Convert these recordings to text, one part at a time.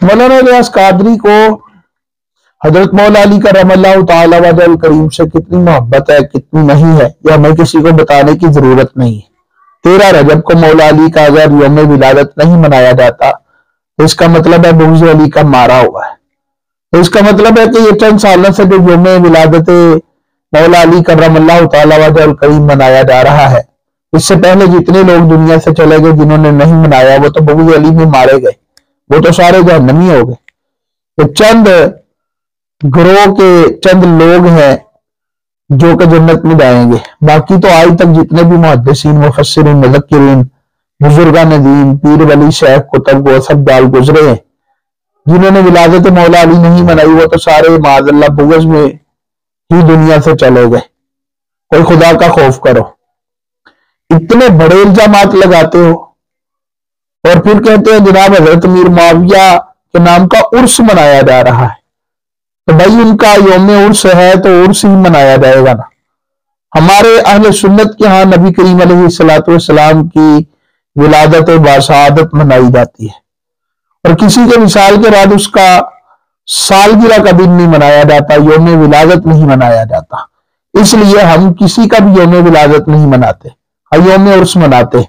مولانا الیاس قادری کو حضرت مولا علی کرم اللہ تعالی وجہ الکریم سے کتنی محبت ہے کتنی نہیں ہے یہ ہمیں کسی کو بتانے کی ضرورت نہیں ہے۔ 13 رجب کو مولا علی کا اگر یوم ولادت نہیں منایا جاتا تو اس کا مطلب ہے بغض علی کا مارا ہوا ہے، تو اس کا مطلب ہے کہ یہ چند سالوں سے جو یوم ولادت مولا علی کرم اللہ تعالی وجہ الکریم منایا جا رہا ہے، اس سے پہلے جتنے لوگ دنیا سے چلے گئے جنہوں نے نہیں منایا وہ تو بغض علی میں مارے گئے، وہ تو سارے جہنمی ہو گئے۔ تو چند گروہ کے چند لوگ ہیں جو کہ جنت میں جائیں گے، باقی تو آج تک جتنے بھی محدثین مفسرین مذکرین بزرگان دین پیر ولی شیخ کتب وہ سب دال گزرے ہیں، جنہوں نے ولادت مولا علی نہیں منائی وہ تو سارے معاذ اللہ بغض میں ہی دنیا سے چلے گئے۔ کوئی خدا کا خوف کرو، اتنے بڑے الزامات لگاتے ہو اور پھر کہتے ہیں جناب حضرت امیر معاویہ کے نام کا عرس منایا جا رہا ہے، تو بھائی ان کا یوم عرس ہے تو عرس ہی منایا جائے گا نا۔ ہمارے اہل سنت کے ہاں نبی کریم علیہ الصلوۃ والسلام کی ولادت باسعادت منائی جاتی ہے، اور کسی کے وصال کے بعد اس کا سالگرہ کا دن نہیں منایا جاتا، یوم ولادت نہیں منایا جاتا، اس لیے ہم کسی کا بھی یوم ولادت نہیں مناتے، یوم عرس مناتے۔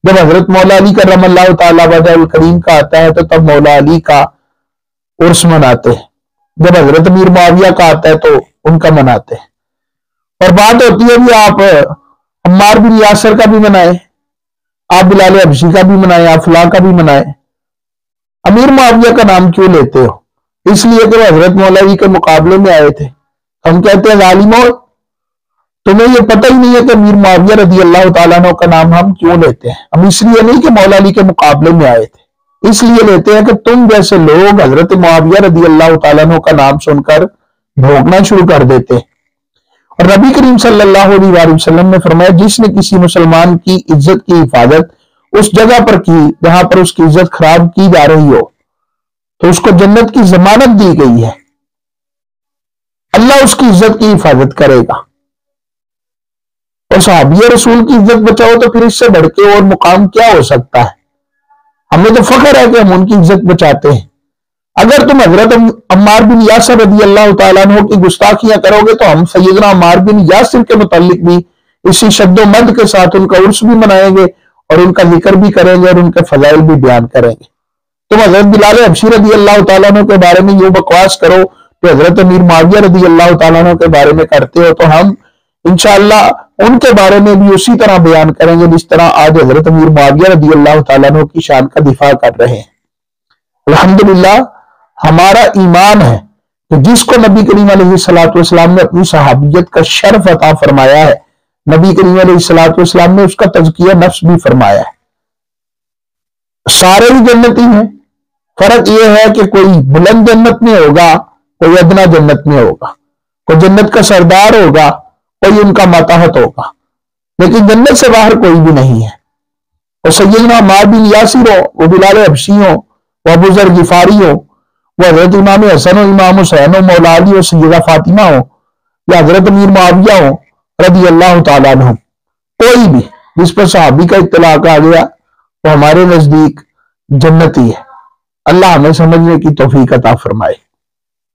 جب حضرت مولا علی کرم اللہ تعالی وجہ الکریم کا آتا ہے تو تب مولا علی کا عرس مناتے، جب حضرت امیر معاویہ کا آتا ہے تو ان کا مناتے۔ اور بات ہوتی ہے بھی آپ عمار بن یاسر کا بھی منائیں، آپ بلال حبشی کا بھی منائیں، آپ فلاں کا بھی منائیں، امیر معاویہ کا نام کیوں لیتے ہو؟ اس لیے کہ وہ حضرت مولا علی کے مقابلے میں آئے تھے۔ ہم کہتے ہیں ظالموں تمہیں یہ پتہ ہی نہیں ہے کہ امیر معاویہ رضی اللہ تعالیٰ عنہ کا نام ہم کیوں لیتے ہیں؟ ہم اس لیے نہیں کہ مولا علی کے مقابلے میں آئے تھے، اس لیے لیتے ہیں کہ تم جیسے لوگ حضرت معاویہ رضی اللہ تعالیٰ عنہ کا نام سن کر بھونکنا شروع کر دیتے ہیں۔ اور نبی کریم صلی اللہ علیہ وآلہ وسلم نے فرمایا جس نے کسی مسلمان کی عزت کی حفاظت اس جگہ پر کی جہاں پر اس کی عزت خراب کی جا رہی ہو تو اس کو جنت کی ضمانت دی گئی ہے، اللہ اس کی عزت کی حفاظت کرے گا۔ اور صحابی رسول کی عزت بچاؤ تو پھر اس سے بڑھ کے اور مقام کیا ہو سکتا ہے؟ ہمیں تو فخر ہے کہ ہم ان کی عزت بچاتے ہیں۔ اگر تم حضرت عمار بن یاسر رضی اللہ تعالیٰ عنہ کی گستاخیاں کرو گے تو ہم سیدنا عمار بن یاسر کے متعلق بھی اسی شد و مد کے ساتھ ان کا عرس بھی منائیں گے اور ان کا ذکر بھی کریں گے اور ان کے فضائل بھی بیان کریں گے۔ تم حضرت بلال حبشی رضی اللہ تعالیٰ عنہ کے بارے میں یوں بکواس کرو تو حضرت امیر معاویہ رضی اللہ تعالیٰ عنہ کے بارے میں کرتے ہو تو ہم انشاءاللہ ان کے بارے میں بھی اسی طرح بیان کریں گے جس طرح آج حضرت امیر معاویہ رضی اللہ تعالیٰ عنہ کی شان کا دفاع کر رہے ہیں۔ الحمدللہ ہمارا ایمان ہے کہ جس کو نبی کریم علیہ الصلوۃ والسلام نے اپنی صحابیت کا شرف عطا فرمایا ہے، نبی کریم علیہ الصلوۃ والسلام نے اس کا تزکیہ نفس بھی فرمایا ہے۔ سارے ہی جنتی ہیں، فرق یہ ہے کہ کوئی بلند جنت میں ہوگا، کوئی ادنا جنت میں ہوگا، کوئی جنت کا سردار ہوگا، کوئی ان کا ماتحت ہوگا، لیکن جنت سے باہر کوئی بھی نہیں ہے۔ وہ سیدنا عمار بن یاسر ہو، وہ بلال حبشی ہو، وہ ابو ذر غفاری ہو، وہ حضرت امام حسن و امام حسین و مولا علی و سیدہ فاطمہ ہو، یا حضرت امیر معاویہ ہو رضی اللہ تعالیٰ عنہ، کوئی بھی جس پر صحابی کا اطلاق آ گیا وہ ہمارے نزدیک جنتی ہے۔ اللہ ہمیں سمجھنے کی توفیق عطا فرمائے۔